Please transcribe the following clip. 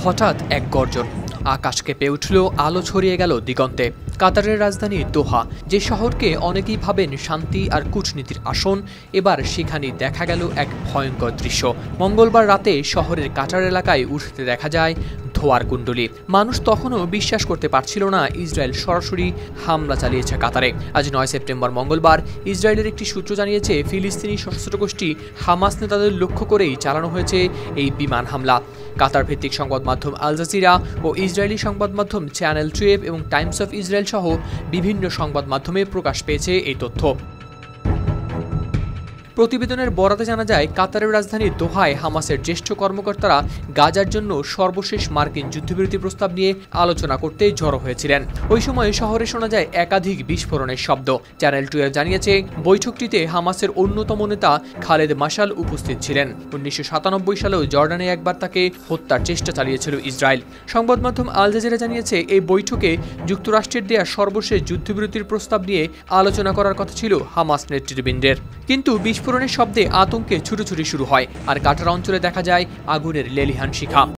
হঠাৎ এক গর্জন, আকাশ কেঁপে উঠল, আলো ছড়িয়ে গেল দিগন্তে। কাতারের রাজধানী দোহা, যে শহরকে অনেকেই ভাবেন শান্তি আর কূটনীতির আসন, এবার সেখানেই দেখা গেল এক ভয়ঙ্কর দৃশ্য। মঙ্গলবার রাতে শহরের কাটার এলাকায় উঠতে দেখা যায় ধোঁয়ার কুণ্ডলী। মানুষ তখনও বিশ্বাস করতে পারছিল না ইসরায়েল সরাসরি হামলা চালিয়েছে কাতারে। আজ 9 সেপ্টেম্বর মঙ্গলবার ইসরায়েলের একটি সূত্র জানিয়েছে, ফিলিস্তিনি সশস্ত্র গোষ্ঠী হামাস নেতাদের লক্ষ্য করেই চালানো হয়েছে এই বিমান হামলা। কাতার ভিত্তিক সংবাদ মাধ্যম আল জাজিরা ও ইসরায়েলি সংবাদ মাধ্যম চ্যানেল 12 এবং টাইমস অফ ইসরায়েল সহ বিভিন্ন সংবাদ মাধ্যমে প্রকাশ পেয়েছে এই তথ্য। প্রতিবেদনের বরাতে জানা যায়, কাতারের রাজধানী দোহায় হামাসের জ্যেষ্ঠ কর্মকর্তারা গাজার জন্য সর্বশেষ মার্কিন যুদ্ধবিরতি প্রস্তাব নিয়ে আলোচনা করতে জড়ো হয়েছিলেন। ওই সময় শহরে শোনা যায় একাধিক বিস্ফোরণের শব্দ। চ্যানেল 12 জানিয়েছে, বৈঠকটিতে হামাসের অন্যতম নেতা খালেদ মাশাল উপস্থিত ছিলেন। 1997 সালেও জর্ডানে একবার তাকে হত্যার চেষ্টা চালিয়েছিল ইসরায়েল। সংবাদ মাধ্যম আল জাজিরা জানিয়েছে, এই বৈঠকে যুক্তরাষ্ট্রের দেয়া সর্বশেষ যুদ্ধবিরতির প্রস্তাব নিয়ে আলোচনা করার কথা ছিল হামাস নেতৃবৃন্দের। কিন্তু বিস্ফোরণের শব্দে আতঙ্কে ছুটোছুটি শুরু হয়, আর কাটার অঞ্চলে দেখা যায় আগুনের লেলিহান শিখা।